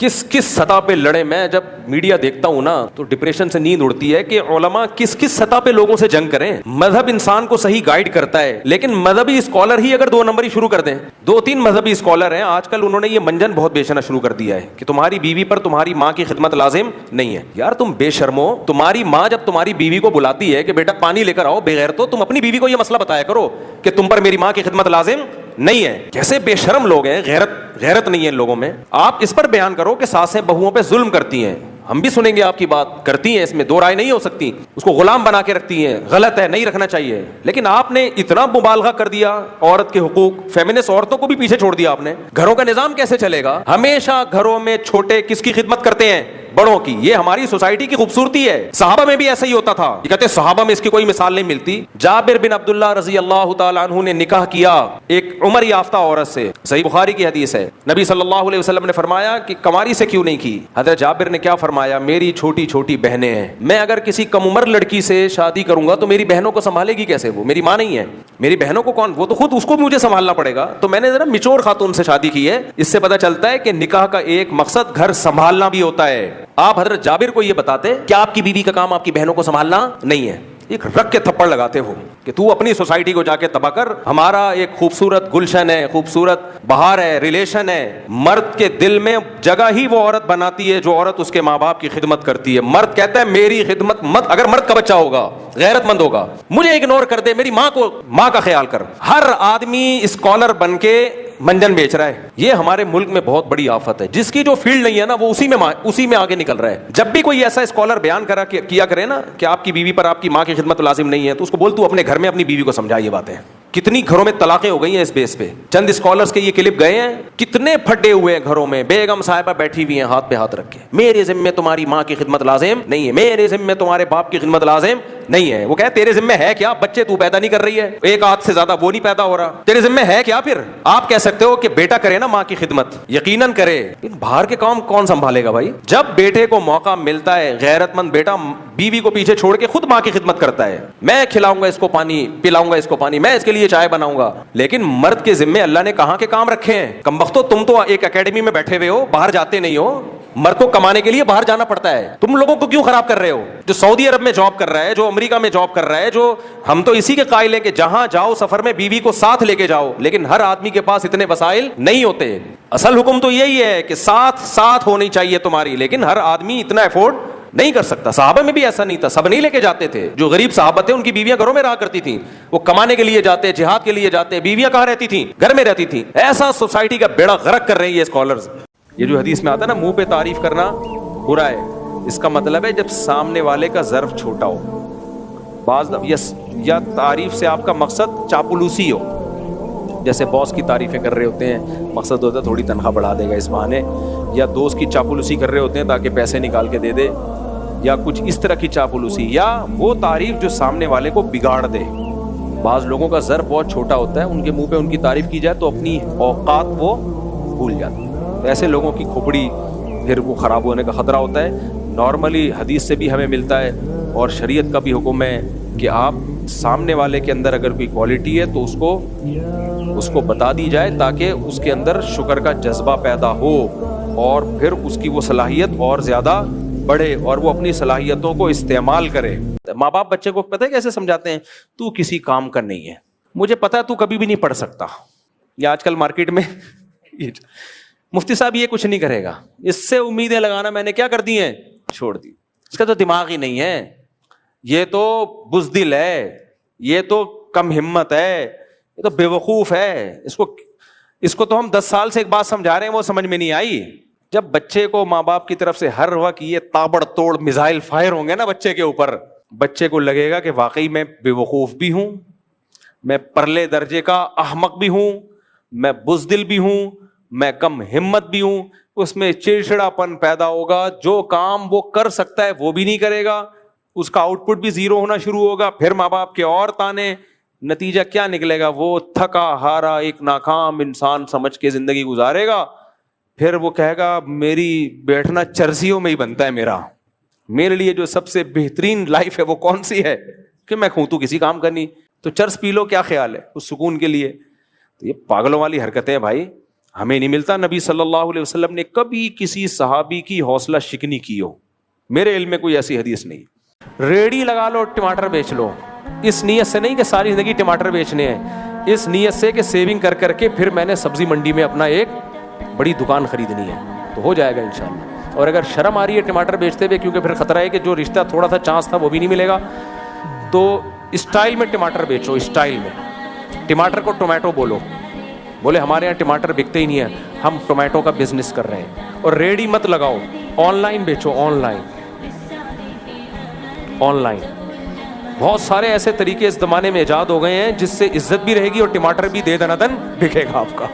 کس کس سطح پہ لڑے. میں جب میڈیا دیکھتا ہوں نا تو ڈپریشن سے نیند اڑتی ہے کہ علماء کس کس سطح پہ لوگوں سے جنگ کریں. مذہب انسان کو صحیح گائیڈ کرتا ہے, لیکن مذہبی اسکالر ہی اگر 2 نمبر شروع کر دیں. 2-3 مذہبی اسکالر ہیں آج کل, انہوں نے یہ منجن بہت بیچنا شروع کر دیا ہے کہ تمہاری بیوی پر تمہاری ماں کی خدمت لازم نہیں ہے. یار تم بے شرمو, تمہاری ماں جب تمہاری بیوی کو بلاتی ہے کہ بیٹا پانی لے کر آؤ, بغیر تو تم اپنی بیوی کو یہ مسئلہ بتایا کرو کہ تم پر میری ماں کی خدمت لازم نہیں ہے. کیسے بے شرم لوگ ہیں, غیرت نہیں ہے ان لوگوں میں. آپ اس پر بیان کرو کہ ساسیں بہوؤں پہ ظلم کرتی ہیں, ہم بھی سنیں گے آپ کی بات, کرتی ہیں, اس میں 2 رائے نہیں ہو سکتی. اس کو غلام بنا کے رکھتی ہیں, غلط ہے, نہیں رکھنا چاہیے. لیکن آپ نے اتنا مبالغہ کر دیا عورت کے حقوق, فیمنسٹ عورتوں کو بھی پیچھے چھوڑ دیا آپ نے. گھروں کا نظام کیسے چلے گا؟ ہمیشہ گھروں میں چھوٹے کس کی خدمت کرتے ہیں؟ بڑوں کی. یہ ہماری سوسائٹی کی خوبصورتی ہے. صحابہ میں بھی ایسا ہی ہوتا تھا. یہ کہتے ہیں صحابہ میں اس کی کوئی مثال نہیں ملتی. جابر بن عبداللہ رضی اللہ تعالیٰ عنہ نے نکاح کیا ایک عمر یافتہ عورت سے, صحیح بخاری کی حدیث ہے. نبی صلی اللہ علیہ وسلم نے فرمایا کہ کنواری سے کیوں نہیں کی؟ حضرت جابر نے کیا فرمایا, میری چھوٹی چھوٹی بہنیں ہیں, میں اگر کسی کم عمر لڑکی سے شادی کروں گا تو میری بہنوں کو سنبھالے گی کیسے؟ وہ میری ماں نہیں ہے, میری بہنوں کو کون, وہ تو خود اس کو بھی مجھے سنبھالنا پڑے گا. تو میں نے ذرا میچور خاتون سے شادی کی ہے. اس سے پتہ چلتا ہے کہ نکاح کا ایک مقصد گھر سنبھالنا بھی ہوتا ہے. آپ حضرت جابر کو یہ بتاتے کہ آپ کی بیوی کا کام آپ کی بہنوں کو سنبھالنا نہیں ہے, ایک رکھ کے تھپڑ لگاتے ہو کہ تو اپنی سوسائٹی کو جا کے تباہ کر. ہمارا ایک خوبصورت گلشن ہے, خوبصورت بہار ہے, ریلیشن ہے. مرد کے دل میں جگہ ہی وہ عورت بناتی ہے جو عورت اس کے ماں باپ کی خدمت کرتی ہے. مرد کہتا ہے میری خدمت مت, اگر مرد کا بچہ ہوگا غیرت مند ہوگا, مجھے اگنور کر دے, میری ماں کا خیال کر. ہر آدمی اسکالر بن کے منجن بیچ رہا ہے. یہ ہمارے ملک میں بہت بڑی آفت ہے. جس کی جو فیلڈ نہیں ہے نا وہ اسی میں آگے نکل رہا ہے. جب بھی کوئی ایسا اسکالر بیان کیا کرے نا کہ آپ کی بیوی پر آپ کی ماں کی خدمت لازم نہیں ہے, تو اس کو بول تو اپنے گھر میں اپنی بیوی کو سمجھا یہ باتیں. کتنی گھروں میں طلاقیں ہو گئی ہیں اس بیس پہ. چند اسکالرز کے یہ کلپ گئے ہیں, کتنے پھٹے ہوئے ہیں گھروں میں, بیگم صاحبہ بیٹھی ہوئی ہیں ہاتھ پہ ہاتھ رکھ کے, میرے ذمے تمہاری ماں کی خدمت لازم نہیں ہے, میرے ذمے تمہارے باپ کی خدمت لازم نہیں ہے. وہ کہے تیرے ذمے ہے کیا؟ بچے تو پیدا نہیں کر رہی ہے, ایک ہاتھ سے زیادہ وہ نہیں پیدا ہو رہا, تیرے ذمے ہے کیا؟ پھر آپ کہہ سکتے ہو کہ بیٹا کرے نا ماں کی خدمت, یقیناً کرے, باہر کے کام کون سنبھالے گا بھائی؟ جب بیٹے کو موقع ملتا ہے, غیرت مند بیٹا بیوی کو پیچھے چھوڑ کے خود ماں کی خدمت کرتا ہے. میں کھلاؤں گا اس کو پانی, پلاؤں گا اس کو پانی, میں اس کے لیے چائے بناؤں گا. لیکن مرد کے ذمے اللہ نے کہاں کے کام رکھے ہیں؟ کمبختو, تم تو ایک اکیڈمی میں بیٹھے ہوئے ہو, باہر جاتے نہیں ہو. مرد کو کمانے کے لیے باہر جانا پڑتا ہے. تم لوگوں کو کیوں خراب کر رہے ہو؟ جو سعودی عرب میں جاب کر رہا ہے, جو امریکہ میں جاب کر رہا ہے, جو ہم تو اسی کے قائل ہیں کہ جہاں جاؤ سفر میں بیوی کو ساتھ لے کے جاؤ, لیکن ہر آدمی کے پاس اتنے وسائل نہیں ہوتے. اصل حکم تو یہی ہے کہ ساتھ ہونی چاہیے تمہاری, لیکن ہر آدمی اتنا افورڈ نہیں کر سکتا. صحابہ میں بھی ایسا نہیں تھا, سب نہیں لے کے جاتے تھے. جو غریب صحابہ تھے ان کی بیویاں گھروں میں رہا کرتی تھیں, وہ کمانے کے لیے جاتے, جہاد کے لیے جاتے, بیویاں کہاں رہتی تھیں؟ گھر میں رہتی تھیں. ایسا سوسائٹی کا بیڑا غرق کر رہے ہیں یہ اسکالرز. یہ جو حدیث میں آتا ہے نا منہ پہ تعریف کرنا برا ہے, اس کا مطلب ہے جب سامنے والے کا ظرف چھوٹا ہو. بعض یا تعریف سے آپ کا مقصد چاپلوسی ہو, جیسے باس کی تعریفیں کر رہے ہوتے ہیں, مقصد ہوتا ہے تھوڑی تنخواہ بڑھا دے گا اس بہانے, یا دوست کی چاپلوسی کر رہے ہوتے ہیں تاکہ پیسے نکال کے دے دے, یا کچھ اس طرح کی چاپلوسی, یا وہ تعریف جو سامنے والے کو بگاڑ دے. بعض لوگوں کا ظرف بہت چھوٹا ہوتا ہے, ان کے منہ پہ ان کی تعریف کی جائے تو اپنی اوقات وہ بھول جاتے ہیں. ایسے لوگوں کی کھوپڑی پھر وہ خراب ہونے کا خطرہ ہوتا ہے. نارملی حدیث سے بھی ہمیں ملتا ہے اور شریعت کا بھی حکم ہے کہ آپ سامنے والے کے اندر اگر کوئی کوالٹی ہے تو اس کو بتا دی جائے تاکہ اس کے اندر شکر کا جذبہ پیدا ہو, اور پھر اس کی وہ صلاحیت اور زیادہ بڑھے اور وہ اپنی صلاحیتوں کو استعمال کرے. ماں باپ بچے کو پتہ ہے کیسے سمجھاتے ہیں؟ تو کسی کام کا نہیں ہے, مجھے پتہ ہے تو کبھی بھی نہیں پڑھ سکتا. یا آج کل مارکیٹ میں مفتی صاحب یہ کچھ نہیں کرے گا, اس سے امیدیں لگانا میں نے کیا کر دی ہیں, چھوڑ دی. اس کا تو دماغ ہی نہیں ہے, یہ تو بزدل ہے, یہ تو کم ہمت ہے, یہ تو بے وقوف ہے, اس کو تو ہم 10 سال سے ایک بات سمجھا رہے ہیں وہ سمجھ میں نہیں آئی. جب بچے کو ماں باپ کی طرف سے ہر وقت یہ تابڑ توڑ میزائل فائر ہوں گے نا بچے کے اوپر, بچے کو لگے گا کہ واقعی میں بے وقوف بھی ہوں, میں پرلے درجے کا احمق بھی ہوں, میں بزدل بھی ہوں, میں کم ہمت بھی ہوں. اس میں چڑچڑاپن پیدا ہوگا, جو کام وہ کر سکتا ہے وہ بھی نہیں کرے گا, اس کا آؤٹ پٹ بھی زیرو ہونا شروع ہوگا. پھر ماں باپ کے اور تانے, نتیجہ کیا نکلے گا؟ وہ تھکا ہارا ایک ناکام انسان سمجھ کے زندگی گزارے گا. پھر وہ کہے گا میری بیٹھنا چرسیوں میں ہی بنتا ہے, میرے لیے جو سب سے بہترین لائف ہے وہ کون سی ہے کہ میں کھوتوں کسی کام کرنی, تو چرس پی لو, کیا خیال ہے اس سکون کے لیے. تو یہ پاگلوں والی حرکتیں ہیں بھائی. ہمیں نہیں ملتا نبی صلی اللہ علیہ وسلم نے کبھی کسی صحابی کی حوصلہ شکنی کی ہو، میرے علم میں کوئی ایسی حدیث نہیں. ریڑھی لگا لو ٹماٹر بیچ لو، اس نیت سے نہیں کہ ساری زندگی ٹماٹر بیچنے ہیں، اس نیت سے کہ سیونگ کر کر کے پھر میں نے سبزی منڈی میں اپنا ایک بڑی دکان خریدنی ہے، تو ہو جائے گا انشاءاللہ. اور اگر شرم آ رہی ہے ٹماٹر بیچتے ہوئے کیونکہ پھر خطرہ ہے کہ جو رشتہ تھوڑا سا چانس تھا وہ بھی نہیں ملے گا، تو اسٹائل میں ٹماٹر بیچو. اسٹائل میں ٹماٹر کو ٹومیٹو بولو، بولے ہمارے یہاں ٹماٹر بکتے ہی نہیں ہیں، ہم ٹومیٹو کا بزنس کر رہے ہیں. اور ریڈی مت لگاؤ، آن لائن بیچو. آن لائن بہت سارے ایسے طریقے اس زمانے میں ایجاد ہو گئے ہیں جس سے عزت بھی رہے گی اور ٹماٹر بھی دے دنادن بکے گا آپ کا.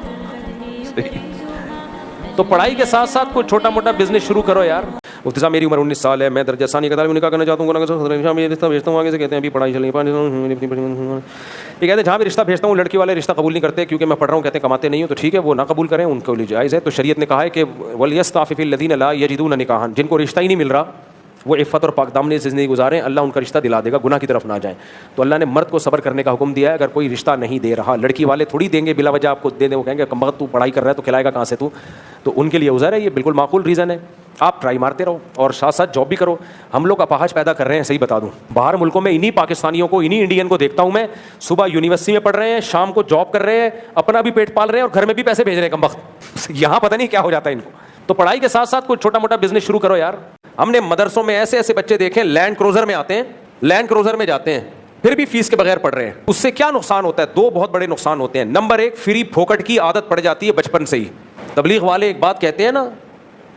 تو پڑھائی کے ساتھ ساتھ کوئی چھوٹا موٹا بزنس شروع کرو یار. مفتی صاحب میری عمر 19 سال ہے، میں درجہ ثانی کا طالب نکاح کرنا چاہتا ہوں، رشتہ بھیجتا ہوں، آگے سے کہتے ہیں ابھی پڑھائی چل رہی ہے. یہ کہتے ہیں جہاں بھی رشتہ بھیجتا ہوں لڑکی والے رشتہ قبول نہیں کرتے کیونکہ میں پڑھ رہا ہوں، کہتے ہیں کماتے نہیں ہوں. تو ٹھیک ہے، وہ نہ قبول کریں، ان کو لیے جائز ہے. تو شریعت نے کہا ہے کہ وَلْيَسْتَعْفِفِ الَّذِينَ لَا يَجِدُونَ نِكَاحًا، جن کو رشتہ ہی نہیں مل رہا وہ عفت اور پاک دامنی سے زندگی گزاریں، اللہ ان کا رشتہ دلا دے گا، گناہ کی طرف نہ جائیں. تو اللہ نے مرد کو صبر کرنے کا حکم دیا ہے. اگر کوئی رشتہ نہیں دے رہا، لڑکی والے تھوڑی دیں گے بلا وجہ آپ کو دے دیں، وہ کہیں گے کمبخت تو پڑھائی کر رہا ہے تو کھلائے گا کہاں سے تو ان کے لیے عذر ہے. یہ بالکل معقول ریزن ہے. آپ ٹرائی مارتے رہو اور ساتھ ساتھ جاب بھی کرو. ہم لوگ اپاہج پیدا کر رہے ہیں، صحیح بتا دوں، باہر ملکوں میں انہی پاکستانیوں کو، انہی انڈین کو دیکھتا ہوں میں، صبح یونیورسٹی میں پڑھ رہے ہیں، شام کو جاب کر رہے ہیں، اپنا بھی پیٹ پال رہے ہیں اور گھر میں بھی پیسے بھیج رہے ہیں کمبخت. یہاں پتہ نہیں کیا ہو جاتا ہے ان کو. تو پڑھائی کے ساتھ ساتھ کوئی چھوٹا موٹا بزنس شروع کرو یار. ہم نے مدرسوں میں ایسے ایسے بچے دیکھے لینڈ کروزر میں آتے ہیں، لینڈ کروزر میں جاتے ہیں، پھر بھی فیس کے بغیر پڑھ رہے ہیں. اس سے کیا نقصان ہوتا ہے؟ دو بہت بڑے نقصان ہوتے ہیں. نمبر ایک، فری پھوکٹ کی عادت پڑ جاتی ہے بچپن سے ہی. تبلیغ والے ایک بات کہتے ہیں نا،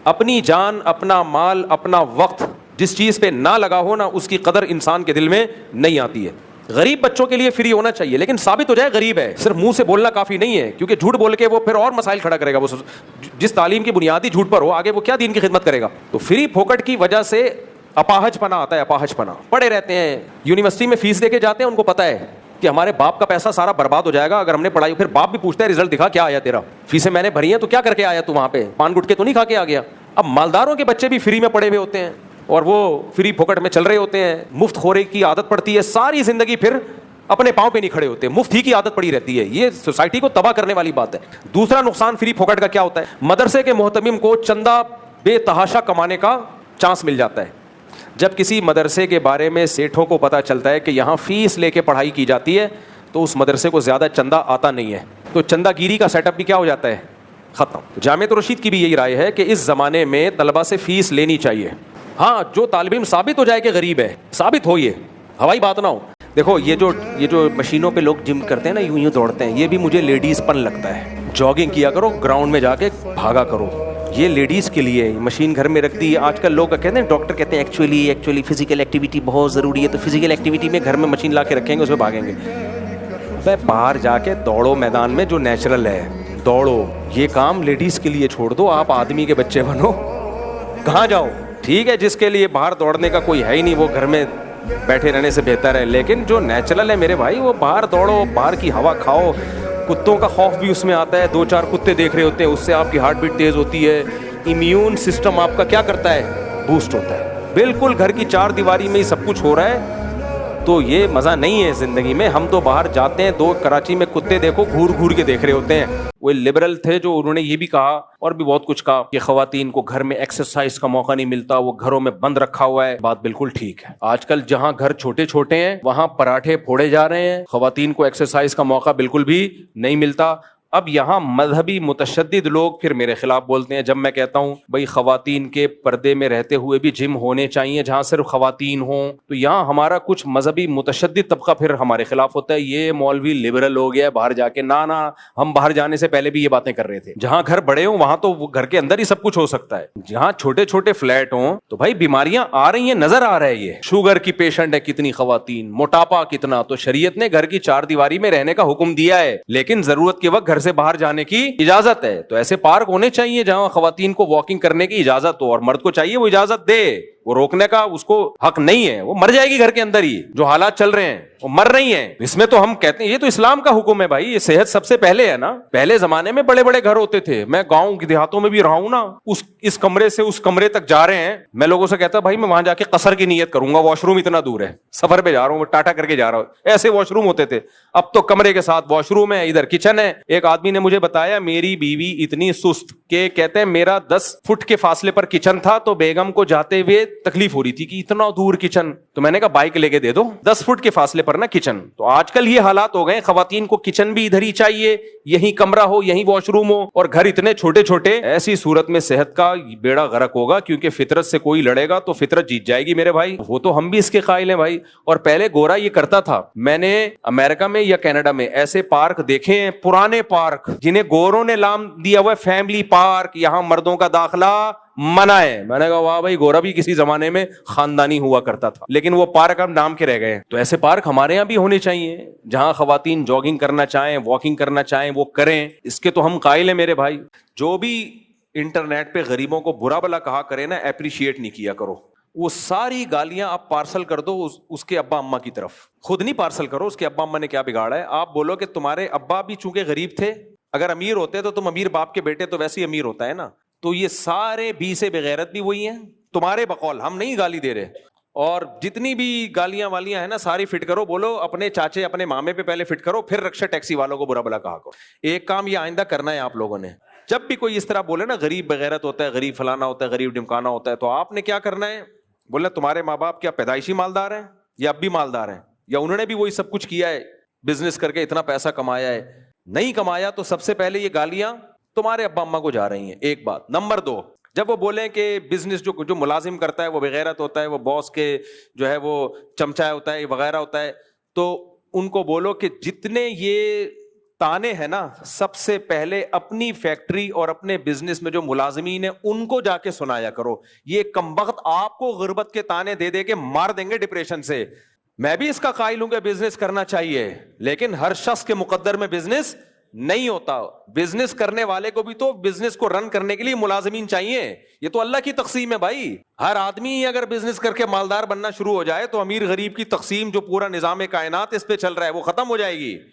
اپنی جان، اپنا مال، اپنا وقت جس چیز پہ نہ لگا ہو نا، اس کی قدر انسان کے دل میں نہیں آتی ہے. غریب بچوں کے لیے فری ہونا چاہیے، لیکن ثابت ہو جائے غریب ہے. صرف منہ سے بولنا کافی نہیں ہے، کیونکہ جھوٹ بول کے وہ پھر اور مسائل کھڑا کرے گا. وہ جس تعلیم کی بنیادی جھوٹ پر ہو، آگے وہ کیا دین کی خدمت کرے گا. تو فری پھوکٹ کی وجہ سے اپاہج پنا آتا ہے. اپاہج پنا پڑے رہتے ہیں، یونیورسٹی میں فیس دے کے جاتے ہیں، ان کو پتا ہے کہ ہمارے باپ کا پیسہ سارا برباد ہو جائے گا اگر ہم نے پڑھائی. پھر باپ بھی پوچھتا ہے رزلٹ دکھا کیا آیا تیرا، فیسیں میں نے بھری ہیں تو کیا کر کے آیا تو وہاں پہ، پان گٹکے تو نہیں کھا کے آ گیا. اب مالداروں کے بچے بھی فری میں پڑے ہوئے ہوتے ہیں اور وہ فری پھوکٹ میں چل رہے ہوتے ہیں. مفت خوری کی عادت پڑتی ہے، ساری زندگی پھر اپنے پاؤں پہ نہیں کھڑے ہوتے، مفت ہی کی عادت پڑی رہتی ہے. یہ سوسائٹی کو تباہ کرنے والی بات ہے. دوسرا نقصان فری پھوکٹ کا کیا ہوتا ہے؟ مدرسے کے محتمم کو چندہ بے تحاشا کمانے کا چانس مل جاتا ہے. جب کسی مدرسے کے بارے میں سیٹھوں کو پتہ چلتا ہے کہ یہاں فیس لے کے پڑھائی کی جاتی ہے تو اس مدرسے کو زیادہ چندہ آتا نہیں ہے، تو چندہ گیری کا سیٹ اپ بھی کیا ہو جاتا ہے؟ ختم. جامعۃ الرشید کی بھی یہی رائے ہے کہ اس زمانے میں طلبہ سے فیس لینی چاہیے. ہاں، جو طالب علم ثابت ہو جائے کہ غریب ہے، ثابت ہو، یہ ہوائی بات نہ ہو. دیکھو یہ جو مشینوں پہ لوگ جم کرتے ہیں نا، یوں دوڑتے ہیں، یہ بھی مجھے لیڈیز پن لگتا ہے. جاگنگ کیا کرو، گراؤنڈ میں جا کے بھاگا کرو، یہ لیڈیز کے لیے. مشین گھر میں رکھ دی. آج کل لوگ کہتے ہیں، ڈاکٹر کہتے ہیں ایکچولی فزیکل ایکٹیویٹی بہت ضروری ہے، تو فزیکل ایکٹیویٹی میں گھر میں مشین لا کے رکھیں گے، اس میں بھاگیں گے. باہر جا کے دوڑو، میدان میں جو نیچرل ہے دوڑو. یہ کام لیڈیز کے لیے چھوڑ دو، آپ آدمی کے بچے بنو. کہاں جاؤ؟ ٹھیک ہے، جس کے لیے باہر دوڑنے کا کوئی ہے ہی نہیں، وہ گھر میں بیٹھے رہنے سے بہتر ہے. لیکن جو نیچرل ہے میرے بھائی، وہ باہر دوڑو، باہر کی ہوا کھاؤ. کتوں کا خوف بھی اس میں آتا ہے، 2-4 کتے دیکھ رہے ہوتے ہیں، اس سے آپ کی ہارٹ بیٹ تیز ہوتی ہے. ایمیون سسٹم آپ کا کیا کرتا ہے؟ بوسٹ ہوتا ہے. بالکل گھر کی 4 دیواری میں ہی سب کچھ ہو رہا ہے، تو یہ مزہ نہیں ہے زندگی میں. ہم تو باہر جاتے ہیں، 2 کراچی میں کتے دیکھو گھور گھور کے دیکھ رہے ہوتے ہیں. وہ لبرل تھے جو انہوں نے یہ بھی کہا اور بھی بہت کچھ کہا کہ خواتین کو گھر میں ایکسرسائز کا موقع نہیں ملتا، وہ گھروں میں بند رکھا ہوا ہے. بات بالکل ٹھیک ہے. آج کل جہاں گھر چھوٹے چھوٹے ہیں وہاں پراٹھے پھوڑے جا رہے ہیں، خواتین کو ایکسرسائز کا موقع بالکل بھی نہیں ملتا. اب یہاں مذہبی متشدد لوگ پھر میرے خلاف بولتے ہیں جب میں کہتا ہوں بھائی خواتین کے پردے میں رہتے ہوئے بھی جم ہونے چاہیے جہاں صرف خواتین ہوں. تو یہاں ہمارا کچھ مذہبی متشدد طبقہ پھر ہمارے خلاف ہوتا ہے، یہ مولوی لبرل ہو گیا باہر جا کے. نہ ہم باہر جانے سے پہلے بھی یہ باتیں کر رہے تھے. جہاں گھر بڑے ہوں وہاں تو گھر کے اندر ہی سب کچھ ہو سکتا ہے. جہاں چھوٹے چھوٹے فلیٹ ہوں تو بھائی بیماریاں آ رہی ہیں، نظر آ رہا ہے. یہ شوگر کی پیشنٹ ہے کتنی خواتین، موٹاپا کتنا. تو شریعت نے گھر کی 4 دیواری میں رہنے کا حکم دیا ہے، لیکن ضرورت کے وقت گھر سے باہر جانے کی اجازت ہے. تو ایسے پارک ہونے چاہیے جہاں خواتین کو واکنگ کرنے کی اجازت ہو، اور مرد کو چاہیے وہ اجازت دے. وہ روکنے کا اس کو حق نہیں ہے, وہ مر جائے گی گھر کے اندر ہی. جو حالات چل رہے ہیں وہ مر رہی ہیں. اس میں تو ہم کہتے ہیں یہ تو اسلام کا حکم ہے بھائی, یہ صحت سب سے پہلے ہے نا. پہلے زمانے میں بڑے بڑے گھر ہوتے تھے, میں گاؤں دیہاتوں میں بھی رہا ہوں نا, اس کمرے سے اس کمرے تک جا رہے ہیں, میں لوگوں سے کہتا بھائی میں وہاں جا کے قصر کی نیت کروں گا, واش روم اتنا دور ہے, سفر پہ جا رہا ہوں, ٹاٹا کر کے جا رہا ہوں. ایسے واش روم ہوتے تھے. اب تو کمرے کے ساتھ واش روم ہے, ادھر کچن ہے. ایک آدمی نے مجھے بتایا میری بیوی اتنی سست کہ کہتے ہیں میرا 10 فٹ کے فاصلے پر کچن تھا تو بیگم کو جاتے ہوئے تکلیف ہو رہی تھی کہ اتنا دور کچن, تو میں نے کہا بائک لے کے دے دو, 10 فٹ کے فاصلے پر نا کچن. تو آج کل یہ حالات ہو گئے, خواتین کو کچن بھی ادھر ہی چاہیے, یہی کمرہ ہو, یہی واش روم ہو, اور گھر اتنے چھوٹے چھوٹے. ایسی صورت میں صحت کا بیڑا غرق ہوگا, کیونکہ فطرت سے کوئی لڑے گا تو فطرت جیت جائے گی میرے بھائی. وہ تو ہم بھی اس کے قائل ہیں بھائی. اور پہلے گورا یہ کرتا تھا, میں نے امریکہ میں یا کینیڈا میں ایسے پارک دیکھے ہیں, پرانے پارک جنہیں گوروں نے نام دیا ہوا ہے فیملی پارک, یہاں مردوں کا داخلہ منع ہے. میں نے کہا واہ بھائی, گورا بھی کسی زمانے میں خاندانی ہوا کرتا تھا, لیکن وہ پارک اب نام کے رہ گئے ہیں. تو ایسے پارک ہمارے یہاں بھی ہونے چاہیے, جہاں خواتین جاگنگ کرنا چاہیں, واکنگ کرنا چاہیں, وہ کریں. اس کے تو ہم قائل ہیں میرے بھائی. جو بھی انٹرنیٹ پہ غریبوں کو برا بلا کہا کرے نا, اپریشیٹ نہیں کیا کرو. وہ ساری گالیاں آپ پارسل کر دو اس کے ابا اماں کی طرف, خود نہیں پارسل کرو اس کے ابا اماں نے کیا بگاڑا ہے. آپ بولو کہ تمہارے ابا بھی چونکہ غریب تھے, اگر امیر ہوتے تو تم امیر باپ کے بیٹے تو ویسے ہی امیر ہوتا ہے نا. تو یہ سارے بی سے بغیرت بھی وہی ہیں تمہارے بقول, ہم نہیں گالی دے رہے. اور جتنی بھی گالیاں والیاں ہیں نا ساری فٹ کرو, بولو اپنے چاچے اپنے مامے پہ پہلے فٹ کرو, پھر رکشا ٹیکسی والوں کو برا بلا کہا کرو. ایک کام یہ آئندہ کرنا ہے آپ لوگوں نے, جب بھی کوئی اس طرح بولے نا غریب بغیرت ہوتا ہے, غریب فلانا ہوتا ہے, غریب ڈمکانا ہوتا ہے, تو آپ نے کیا کرنا ہے, بولنا تمہارے ماں باپ کیا پیدائشی مالدار ہیں یا اب بھی مالدار ہیں, یا انہوں نے بھی وہی سب کچھ کیا ہے, بزنس کر کے اتنا پیسہ کمایا ہے. نہیں کمایا تو سب سے پہلے یہ گالیاں تمہارے ابا اماں کو جا رہی ہیں. ایک بات. نمبر 2, جب وہ بولیں کہ بزنس جو ملازم کرتا ہے وہ بغیرت ہوتا ہے, وہ باس کے جو ہے وہ چمچہ ہوتا ہے وغیرہ ہوتا ہے, تو ان کو بولو کہ جتنے یہ تانے ہیں نا, سب سے پہلے اپنی فیکٹری اور اپنے بزنس میں جو ملازمین ہیں ان کو جا کے سنایا کرو. یہ کمبخت آپ کو غربت کے تانے دے دے کے مار دیں گے ڈپریشن سے. میں بھی اس کا قائل ہوں کہ بزنس کرنا چاہیے, لیکن ہر شخص کے مقدر میں بزنس نہیں ہوتا. بزنس کرنے والے کو بھی تو بزنس کو رن کرنے کے لیے ملازمین چاہیے. یہ تو اللہ کی تقسیم ہے بھائی. ہر آدمی اگر بزنس کر کے مالدار بننا شروع ہو جائے تو امیر غریب کی تقسیم جو پورا نظام کائنات اس پہ چل رہا ہے وہ ختم ہو جائے گی.